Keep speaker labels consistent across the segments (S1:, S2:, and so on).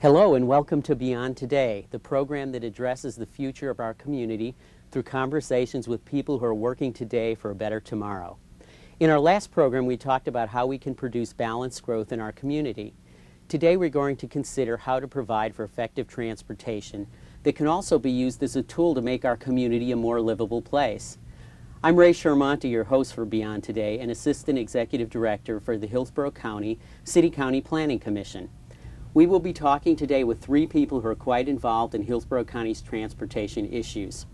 S1: Hello and welcome to Beyond Today, the program that addresses the future of our community through conversations with people who are working today for a better tomorrow. In our last program, we talked about how we can produce balanced growth in our community. Today, we're going to consider how to provide for effective transportation that can also be used as a tool to make our community a more livable place. I'm Ray Shermonte, your host for Beyond Today and Assistant Executive Director for the Hillsborough County City-County Planning Commission. We will be talking today with three people who are quite involved in Hillsborough County's transportation issues.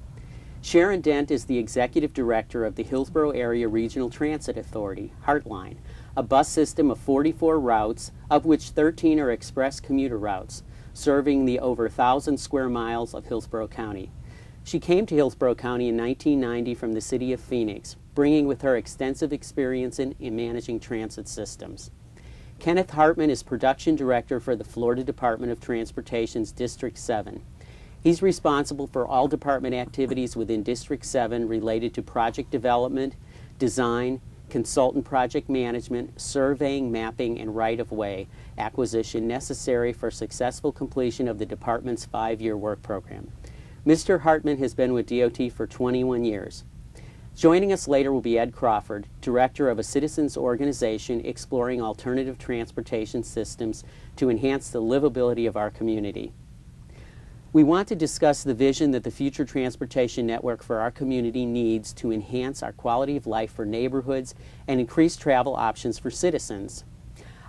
S1: Sharon Dent is the Executive Director of the Hillsborough Area Regional Transit Authority, Heartline, a bus system of 44 routes, of which 13 are express commuter routes, serving the over 1,000 square miles of Hillsborough County. She came to Hillsborough County in 1990 from the city of Phoenix, bringing with her extensive experience in managing transit systems. Kenneth Hartman is Production Director for the Florida Department of Transportation's District 7. He's responsible for all department activities within District 7 related to project development, design, consultant project management, surveying, mapping, and right-of-way acquisition necessary for successful completion of the department's 5-year work program. Mr. Hartman has been with DOT for 21 years. Joining us later will be Ed Crawford, Director of a citizens organization exploring alternative transportation systems to enhance the livability of our community. We want to discuss the vision that the future transportation network for our community needs to enhance our quality of life for neighborhoods and increase travel options for citizens.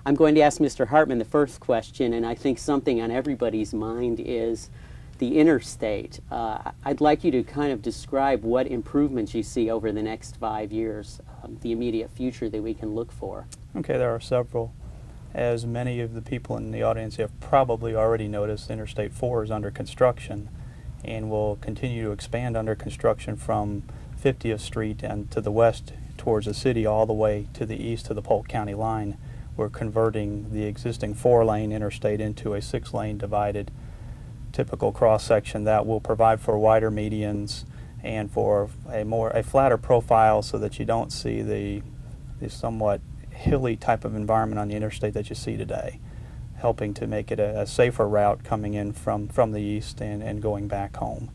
S1: I'm going to ask Mr. Hartman the first question, and I think something on everybody's mind is the interstate. I'd like you to kind of describe what improvements you see over the next 5 years, the immediate future that we can look for.
S2: Okay, there are several. As many of the people in the audience have probably already noticed, Interstate 4 is under construction and will continue to expand under construction from 50th Street and to the west towards the city all the way to the east to the Polk County line. We're converting the existing 4-lane interstate into a 6-lane divided typical cross-section that will provide for wider medians and for a flatter profile so that you don't see the somewhat hilly type of environment on the interstate that you see today, helping to make it a safer route coming in from the east and going back home.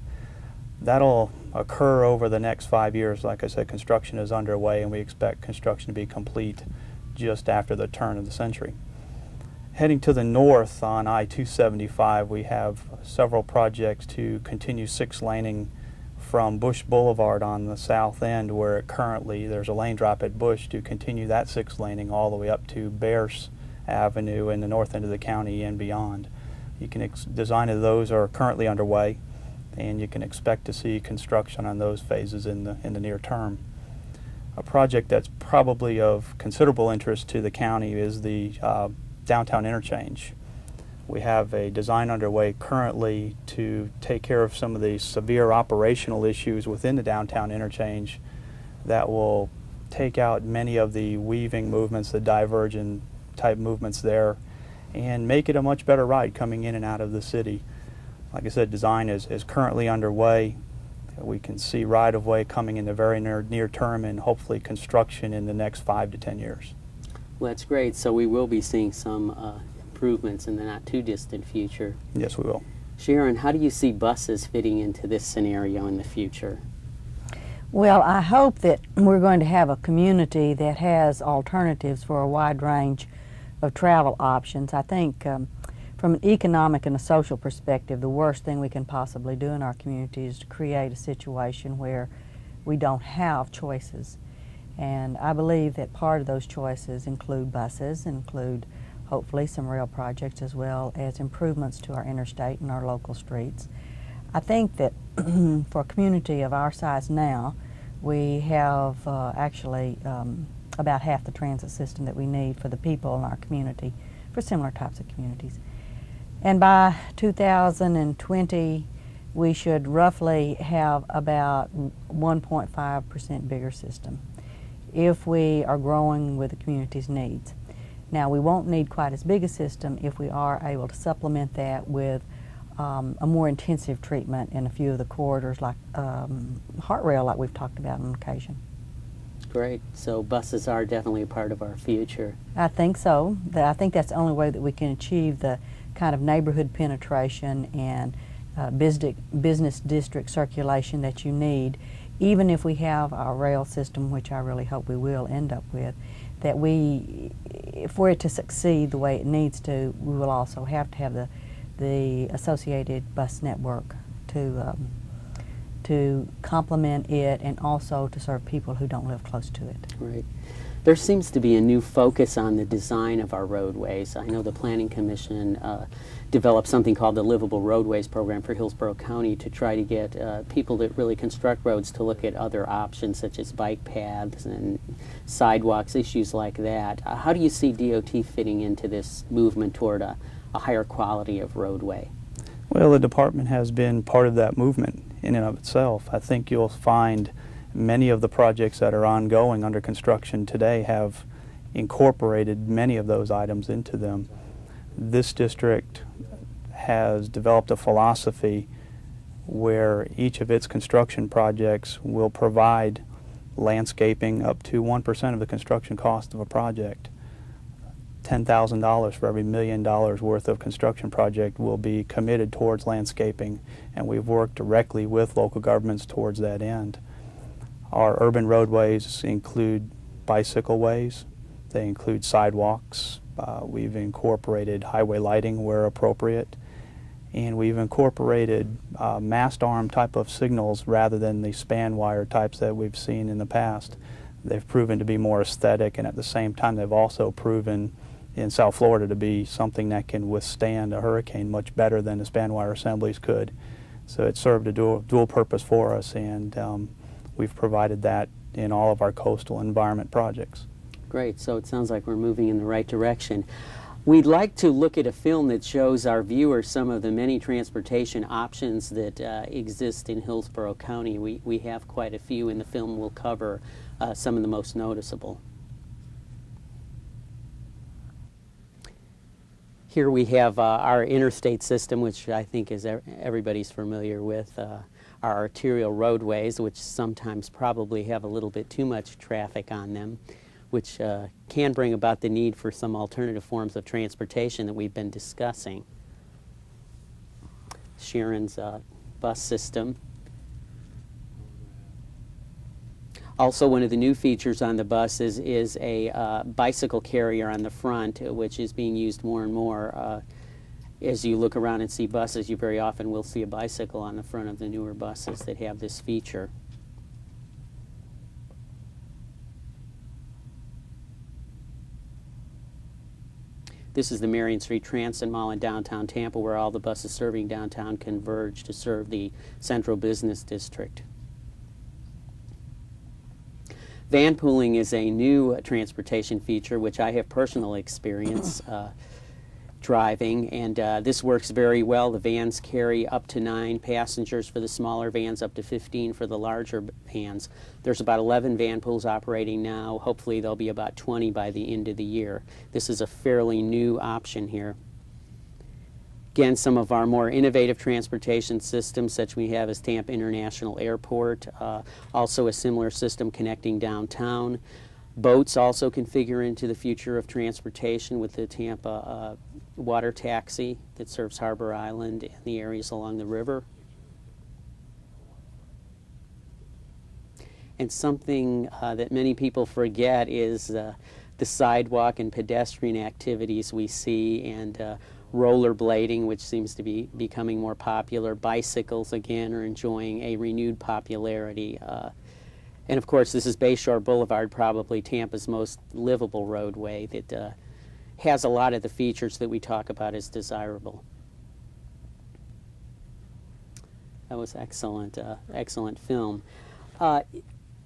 S2: That'll occur over the next 5 years. Like I said, construction is underway and we expect construction to be complete just after the turn of the century. Heading to the north on I-275, we have several projects to continue 6-laning from Bush Boulevard on the south end, where currently there's a lane drop at Bush, to continue that 6-laning all the way up to Bears Avenue in the north end of the county and beyond. Design of those are currently underway, and you can expect to see construction on those phases in the near term. A project that's probably of considerable interest to the county is the downtown interchange. We have a design underway currently to take care of some of the severe operational issues within the downtown interchange that will take out many of the weaving movements, the divergent type movements there, and make it a much better ride coming in and out of the city. Like I said, design is currently underway. We can see right-of-way coming in the very near term and hopefully construction in the next 5 to 10 years.
S1: Well, that's great. So we will be seeing some improvements in the not too distant future.
S2: Yes, we will.
S1: Sharon, how do you see buses fitting into this scenario in the future?
S3: Well, I hope that we're going to have a community that has alternatives for a wide range of travel options. I think from an economic and a social perspective, the worst thing we can possibly do in our community is to create a situation where we don't have choices. And I believe that part of those choices include buses, include hopefully some rail projects, as well as improvements to our interstate and our local streets. I think that for a community of our size now, we have actually about half the transit system that we need for the people in our community, for similar types of communities. And by 2020, we should roughly have about 1.5% bigger system if we are growing with the community's needs. Now, we won't need quite as big a system if we are able to supplement that with a more intensive treatment in a few of the corridors, like heart rail, like we've talked about on occasion.
S1: Great. So buses are definitely a part of our future.
S3: I think so. I think that's the only way that we can achieve the kind of neighborhood penetration and business district circulation that you need, even if we have our rail system, which I really hope we will end up with, that for it to succeed the way it needs to, we will also have to have the associated bus network to complement it and also to serve people who don't live close to it.
S1: Right. There seems to be a new focus on the design of our roadways. I know the Planning Commission developed something called the Livable Roadways Program for Hillsborough County to try to get people that really construct roads to look at other options such as bike paths and sidewalks, issues like that. How do you see DOT fitting into this movement toward a higher quality of roadway?
S2: Well, the department has been part of that movement in and of itself. I think you'll find many of the projects that are ongoing under construction today have incorporated many of those items into them. This district has developed a philosophy where each of its construction projects will provide landscaping up to 1% of the construction cost of a project. $10,000 for every $1 million worth of construction project will be committed towards landscaping, and we've worked directly with local governments towards that end. Our urban roadways include bicycle ways, they include sidewalks, we've incorporated highway lighting where appropriate, and we've incorporated mast arm type of signals rather than the span wire types that we've seen in the past. They've proven to be more aesthetic, and at the same time they've also proven in South Florida to be something that can withstand a hurricane much better than the span wire assemblies could. So it served a dual purpose for us, and we've provided that in all of our coastal environment projects.
S1: Great, so it sounds like we're moving in the right direction. We'd like to look at a film that shows our viewers some of the many transportation options that exist in Hillsborough County. We have quite a few, and the film will cover some of the most noticeable. Here we have our interstate system, which I think is everybody's familiar with, our arterial roadways, which sometimes probably have a little bit too much traffic on them, which can bring about the need for some alternative forms of transportation that we've been discussing. Sharon's bus system. Also, one of the new features on the buses is a bicycle carrier on the front, which is being used more and more. As you look around and see buses, you very often will see a bicycle on the front of the newer buses that have this feature. This is the Marion Street Transit Mall in downtown Tampa, where all the buses serving downtown converge to serve the central business district. Van pooling is a new transportation feature which I have personal experience driving, and this works very well. The vans carry up to 9 passengers for the smaller vans, up to 15 for the larger vans. There's about 11 van pools operating now. Hopefully there'll be about 20 by the end of the year. This is a fairly new option here. Again, some of our more innovative transportation systems, such we have as Tampa International Airport, also a similar system connecting downtown. Boats also can figure into the future of transportation with the Tampa water taxi that serves Harbor Island and the areas along the river. And something that many people forget is the sidewalk and pedestrian activities we see, and rollerblading, which seems to be becoming more popular. Bicycles, again, are enjoying a renewed popularity. And of course, this is Bayshore Boulevard, probably Tampa's most livable roadway that has a lot of the features that we talk about as desirable. That was excellent, excellent film.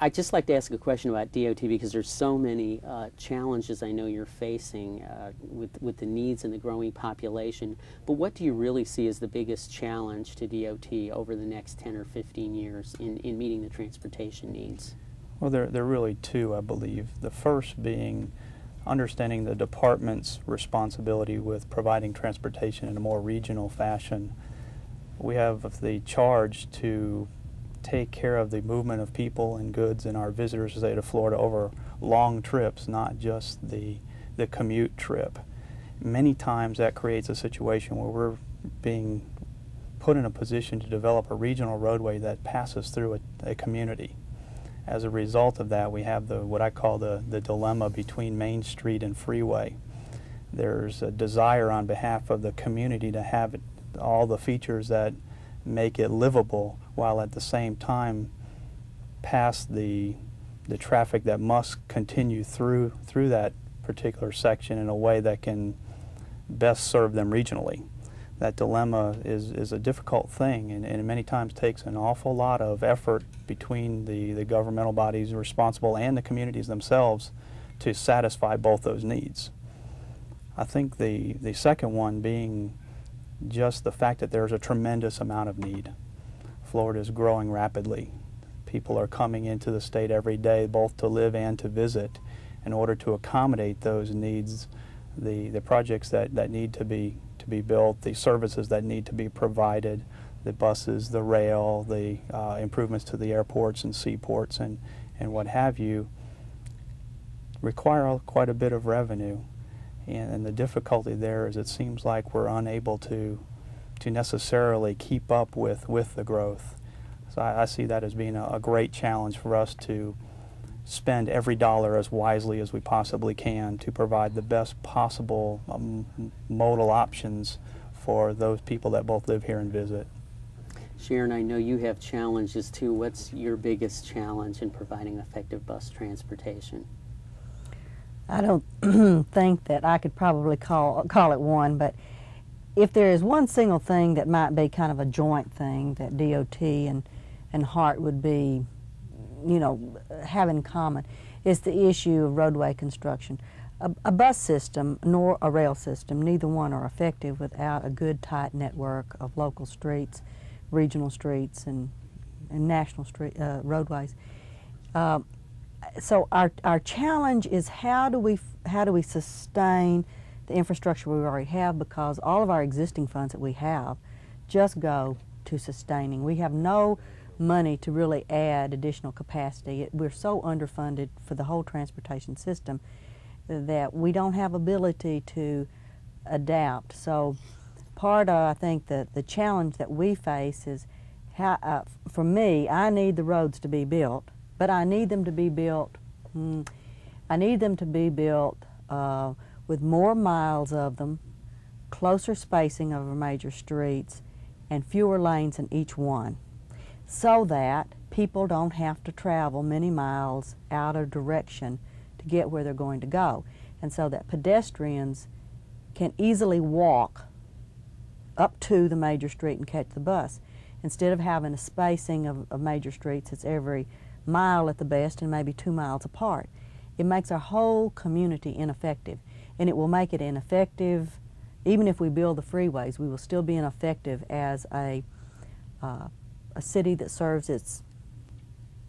S1: I'd just like to ask a question about DOT, because there's so many challenges I know you're facing with the needs and the growing population. But what do you really see as the biggest challenge to DOT over the next 10 or 15 years in meeting the transportation needs?
S2: Well, there are really two, I believe. The first being understanding the department's responsibility with providing transportation in a more regional fashion. We have the charge to take care of the movement of people and goods in our visitors to the state of Florida over long trips, not just the commute trip. Many times that creates a situation where we're being put in a position to develop a regional roadway that passes through a community. As a result of that, we have what I call the dilemma between Main Street and freeway. There's a desire on behalf of the community to have all the features that make it livable, while at the same time pass the traffic that must continue through that particular section in a way that can best serve them regionally. That dilemma is a difficult thing, and many times takes an awful lot of effort between the governmental bodies responsible and the communities themselves to satisfy both those needs. I think the second one being just the fact that there's a tremendous amount of need. Florida is growing rapidly. People are coming into the state every day, both to live and to visit. In order to accommodate those needs, the projects that need to be built, the services that need to be provided, the buses, the rail, the improvements to the airports and seaports and what have you, require quite a bit of revenue. And the difficulty there is it seems like we're unable to necessarily keep up with the growth. So I see that as being a great challenge for us to spend every dollar as wisely as we possibly can to provide the best possible modal options for those people that both live here and visit.
S1: Sharon, I know you have challenges too. What's your biggest challenge in providing effective bus transportation?
S3: I don't think that I could probably call it one, but if there is one single thing that might be kind of a joint thing that DOT and HART would be, have in common, is the issue of roadway construction. A bus system nor a rail system, neither one are effective without a good tight network of local streets, regional streets, and national roadways. So our challenge is how do we sustain the infrastructure we already have, because all of our existing funds that we have just go to sustaining. We have no money to really add additional capacity. We're so underfunded for the whole transportation system that we don't have ability to adapt. So part of, I think, the challenge that we face is how, for me, I need the roads to be built, but I need them to be built, with more miles of them, closer spacing over major streets, and fewer lanes in each one, so that people don't have to travel many miles out of direction to get where they're going to go, and so that pedestrians can easily walk up to the major street and catch the bus, instead of having a spacing of major streets that's every mile at the best and maybe 2 miles apart. It makes our whole community ineffective, and it will make it ineffective. Even if we build the freeways, we will still be ineffective as a city that serves its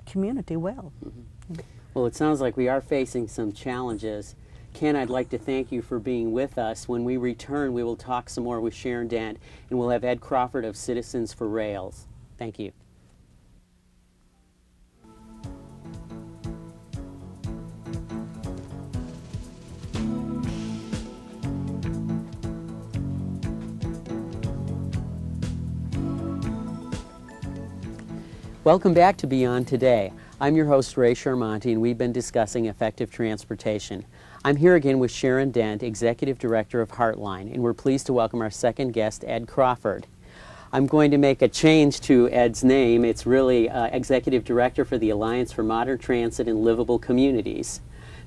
S3: community well.
S1: Mm-hmm. Well, it sounds like we are facing some challenges. Ken, I'd like to thank you for being with us. When we return, we will talk some more with Sharon Dent, and we'll have Ed Crawford of Citizens for Rails. Thank you. Welcome back to Beyond Today. I'm your host, Ray Sharmonti, and we've been discussing effective transportation. I'm here again with Sharon Dent, Executive Director of Heartline, and we're pleased to welcome our second guest, Ed Crawford. I'm going to make a change to Ed's name. It's really Executive Director for the Alliance for Modern Transit and Livable Communities.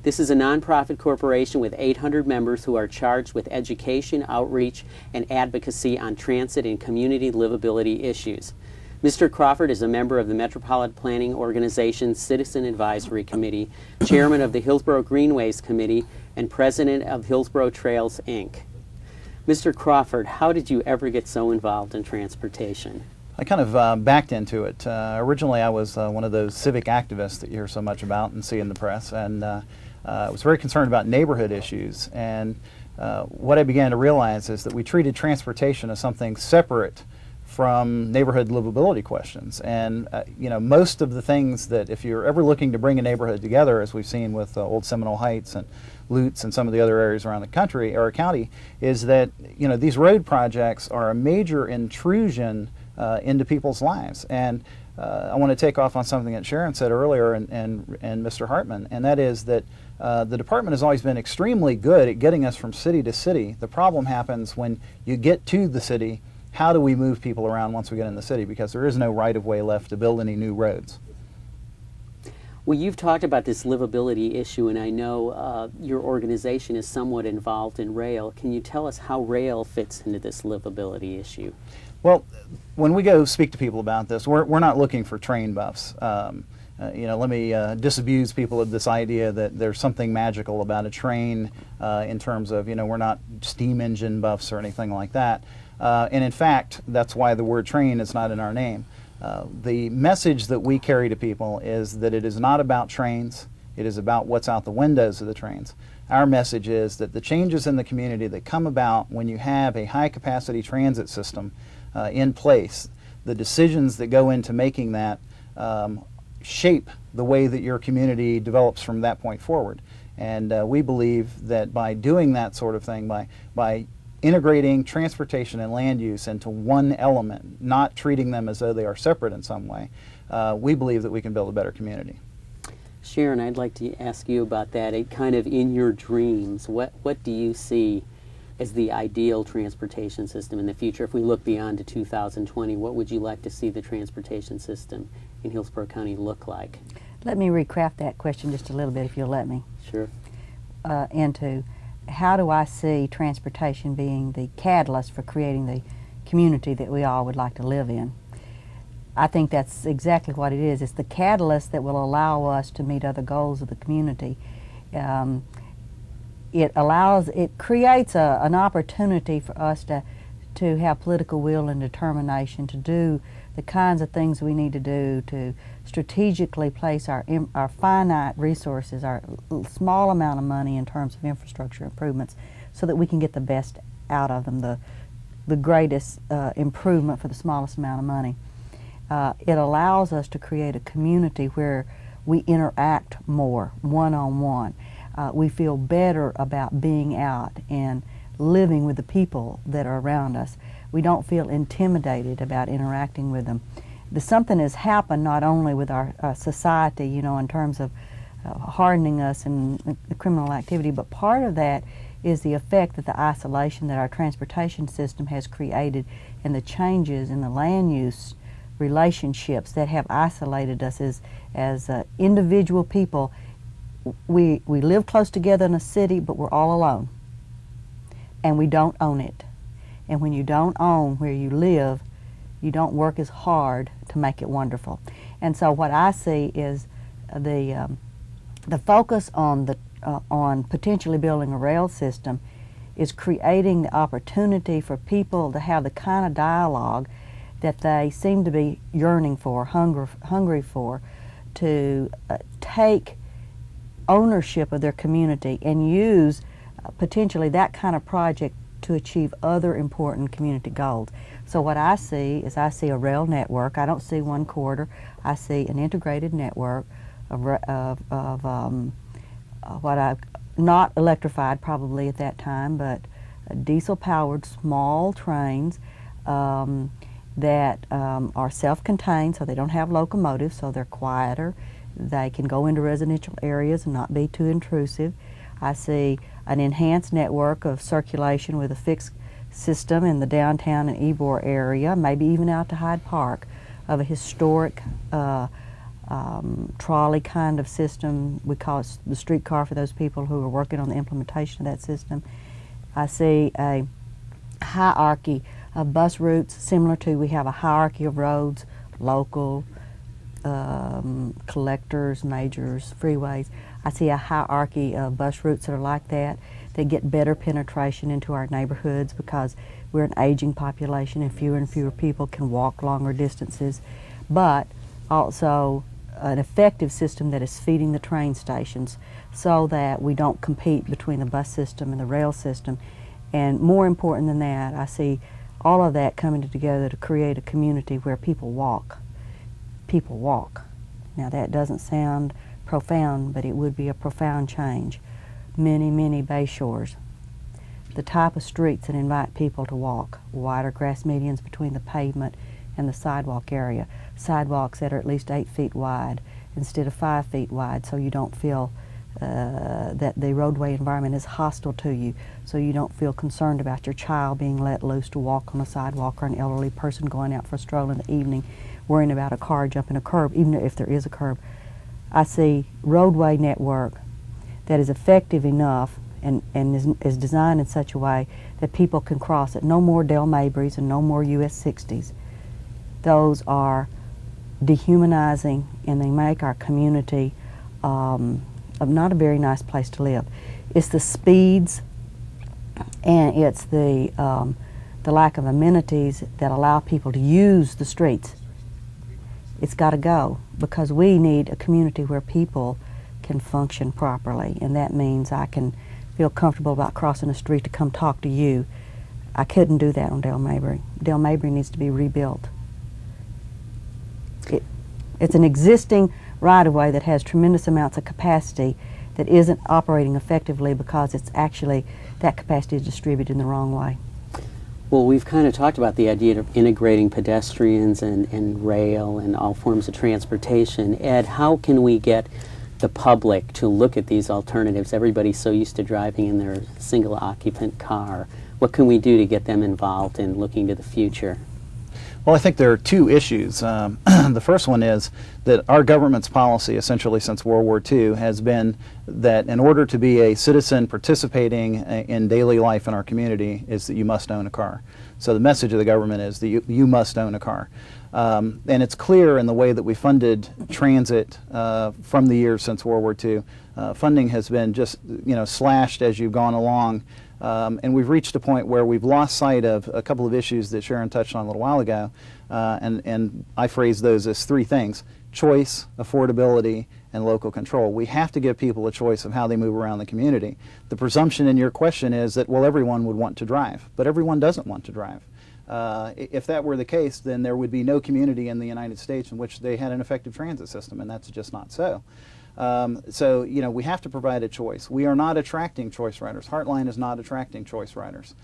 S1: This is a nonprofit corporation with 800 members who are charged with education, outreach, and advocacy on transit and community livability issues. Mr. Crawford is a member of the Metropolitan Planning Organization's Citizen Advisory Committee, Chairman of the Hillsborough Greenways Committee, and President of Hillsborough Trails, Inc. Mr. Crawford, how did you ever get so involved in transportation?
S4: I kind of backed into it. Originally, I was one of those civic activists that you hear so much about and see in the press, and I was very concerned about neighborhood issues. And what I began to realize is that we treated transportation as something separate from neighborhood livability questions. And most of the things that, if you're ever looking to bring a neighborhood together, as we've seen with Old Seminole Heights and Lutz and some of the other areas around the country or county, is that these road projects are a major intrusion into people's lives. And I want to take off on something that Sharon said earlier and Mr. Hartman, and that is that the department has always been extremely good at getting us from city to city. The problem happens when you get to the city. How do we move people around once we get in the city? Because there is no right-of-way left to build any new roads.
S1: Well, you've talked about this livability issue, and I know your organization is somewhat involved in rail. Can you tell us how rail fits into this livability issue?
S4: Well, when we go speak to people about this, we're not looking for train buffs. Let me disabuse people of this idea that there's something magical about a train in terms of, we're not steam engine buffs or anything like that. And in fact, that's why the word train is not in our name. The message that we carry to people is that it is not about trains, it is about what's out the windows of the trains. Our message is that the changes in the community that come about when you have a high capacity transit system in place, the decisions that go into making that shape the way that your community develops from that point forward. And we believe that by doing that sort of thing, by integrating transportation and land use into one element, not treating them as though they are separate in some way, we believe that we can build a better community.
S1: Sharon, I'd like to ask you about that. Kind of in your dreams, what do you see as the ideal transportation system in the future? If we look beyond to 2020, what would you like to see the transportation system in Hillsborough County look like?
S3: Let me recraft that question just a little bit, if you'll let me.
S1: Sure.
S3: Into how do I see transportation being the catalyst for creating the community that we all would like to live in? I think that's exactly what it is. It's the catalyst that will allow us to meet other goals of the community. It creates an opportunity for us to have political will and determination to do the kinds of things we need to do to strategically place our finite resources, our small amount of money in terms of infrastructure improvements, so that we can get the best out of them, the greatest improvement for the smallest amount of money. It allows us to create a community where we interact more one-on-one. We feel better about being out and living with the people that are around us. We don't feel intimidated about interacting with them. Something has happened not only with our society, in terms of hardening us and the criminal activity, but part of that is the effect that the isolation that our transportation system has created and the changes in the land use relationships that have isolated us as individual people. We live close together in a city, but we're all alone, and we don't own it. And when you don't own where you live, you don't work as hard to make it wonderful. And so what I see is the focus on potentially building a rail system is creating the opportunity for people to have the kind of dialogue that they seem to be yearning for, hungry for, to take ownership of their community and use potentially that kind of project to achieve other important community goals. So what I see is a rail network. I don't see one corridor. I see an integrated network of not electrified probably at that time, but diesel-powered small trains that are self-contained, so they don't have locomotives, so they're quieter. They can go into residential areas and not be too intrusive. I see an enhanced network of circulation with a fixed system in the downtown and Ybor area, maybe even out to Hyde Park, of a historic trolley kind of system. We call it the streetcar for those people who are working on the implementation of that system. I see a hierarchy of bus routes similar to, we have a hierarchy of roads, local, collectors, majors, freeways. I see a hierarchy of bus routes that are like that. They get better penetration into our neighborhoods because we're an aging population and fewer people can walk longer distances, but also an effective system that is feeding the train stations so that we don't compete between the bus system and the rail system. And more important than that, I see all of that coming together to create a community where people walk. People walk. Now that doesn't sound profound, but it would be a profound change. many, many bay shores. The type of streets that invite people to walk, wider grass medians between the pavement and the sidewalk area, sidewalks that are at least 8 feet wide instead of 5 feet wide, so you don't feel that the roadway environment is hostile to you, so you don't feel concerned about your child being let loose to walk on a sidewalk, or an elderly person going out for a stroll in the evening worrying about a car jumping a curb, even if there is a curb. I see roadway network that is effective enough and is designed in such a way that people can cross it. No more Del Mabrys and no more US 60s. Those are dehumanizing, and they make our community not a very nice place to live. It's the speeds and it's the lack of amenities that allow people to use the streets. It's got to go, because we need a community where people can function properly, and that means I can feel comfortable about crossing the street to come talk to you. I couldn't do that on Del Mabry. Del Mabry needs to be rebuilt. It's an existing right-of-way that has tremendous amounts of capacity that isn't operating effectively because it's actually, that capacity is distributed in the wrong way.
S1: Well, we've kind of talked about the idea of integrating pedestrians and rail and all forms of transportation. Ed, how can we get the public to look at these alternatives? Everybody's so used to driving in their single occupant car. What can we do to get them involved in looking to the future?
S4: Well, I think there are two issues. The first one is that our government's policy, essentially since World War II, has been that in order to be a citizen participating in daily life in our community is that you must own a car. So the message of the government is that you must own a car. And it's clear in the way that we funded transit from the years since World War II. Funding has been just, slashed as you've gone along. And we've reached a point where we've lost sight of a couple of issues that Sharon touched on a little while ago, and I phrase those as three things: choice, affordability, and local control. We have to give people a choice of how they move around the community. The presumption in your question is that, well, everyone would want to drive, but everyone doesn't want to drive. If that were the case, then there would be no community in the United States in which they had an effective transit system, and that's just not so. So, we have to provide a choice. We are not attracting choice riders. Heartline is not attracting choice riders.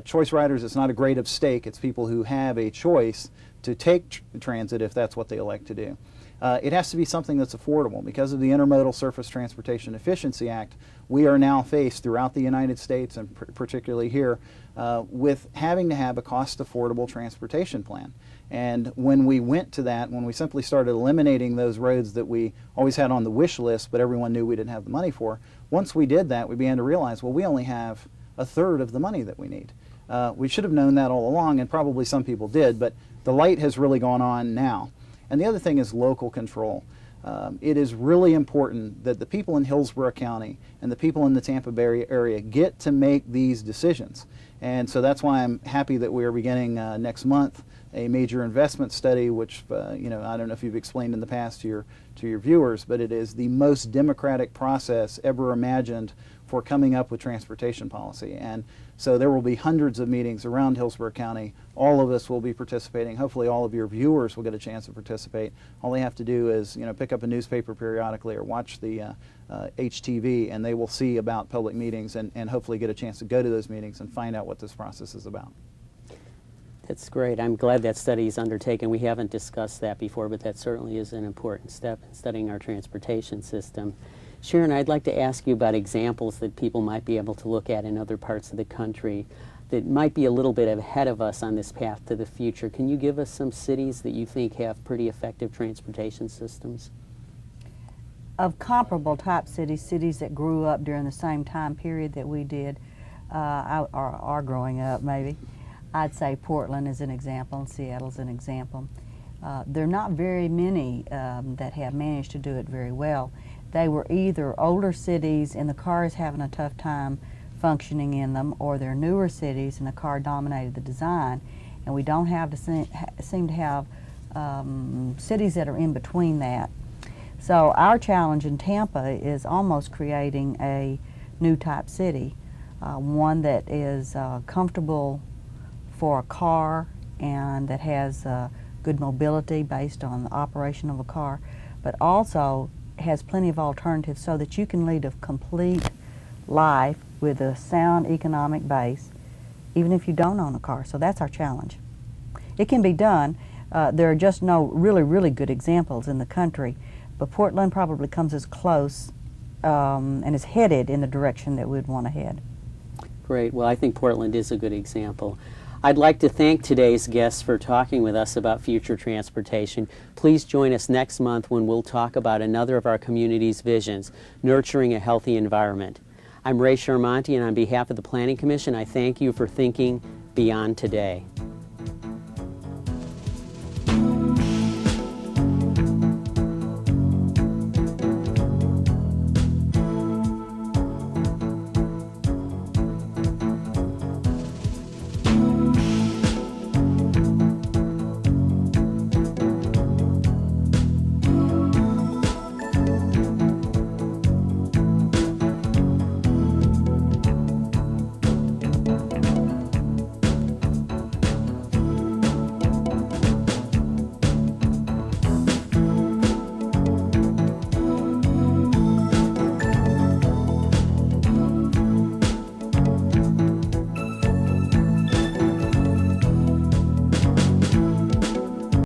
S4: Choice riders is not a grade of stake. It's people who have a choice to take transit if that's what they elect to do. It has to be something that's affordable. Because of the Intermodal Surface Transportation Efficiency Act, we are now faced throughout the United States, and particularly here, with having to have a cost-affordable transportation plan. And when we went to that, when we simply started eliminating those roads that we always had on the wish list, but everyone knew we didn't have the money for, once we did that, we began to realize, well, we only have a third of the money that we need. We should have known that all along, and probably some people did, but the light has really gone on now. And the other thing is local control. It is really important that the people in Hillsborough County and the people in the Tampa Bay area get to make these decisions. And so that's why I'm happy that we are beginning next month a major investment study, which I don't know if you've explained in the past to your viewers, but it is the most democratic process ever imagined for coming up with transportation policy. And so there will be hundreds of meetings around Hillsborough County. All of us will be participating. Hopefully all of your viewers will get a chance to participate. All they have to do is pick up a newspaper periodically or watch the HTV, and they will see about public meetings and hopefully get a chance to go to those meetings and find out what this process is about.
S1: That's great. I'm glad that study is undertaken. We haven't discussed that before, but that certainly is an important step in studying our transportation system. Sharon, I'd like to ask you about examples that people might be able to look at in other parts of the country that might be a little bit ahead of us on this path to the future. Can you give us some cities that you think have pretty effective transportation systems?
S3: Of comparable type cities, cities that grew up during the same time period that we did, are growing up maybe, I'd say Portland is an example and Seattle's an example. There are not very many that have managed to do it very well. They were either older cities and the car is having a tough time functioning in them, or they're newer cities and the car dominated the design. And we don't have to seem to have cities that are in between that. So our challenge in Tampa is almost creating a new type city, one that is comfortable for a car and that has good mobility based on the operation of a car, but also has plenty of alternatives so that you can lead a complete life with a sound economic base, even if you don't own a car. So that's our challenge. It can be done. There are just no really good examples in the country, but Portland probably comes as close and is headed in the direction that we'd want to head.
S1: Great. Well, I think Portland is a good example. I'd like to thank today's guests for talking with us about future transportation. Please join us next month when we'll talk about another of our community's visions, nurturing a healthy environment. I'm Ray Sharmonti, and on behalf of the Planning Commission, I thank you for thinking beyond today.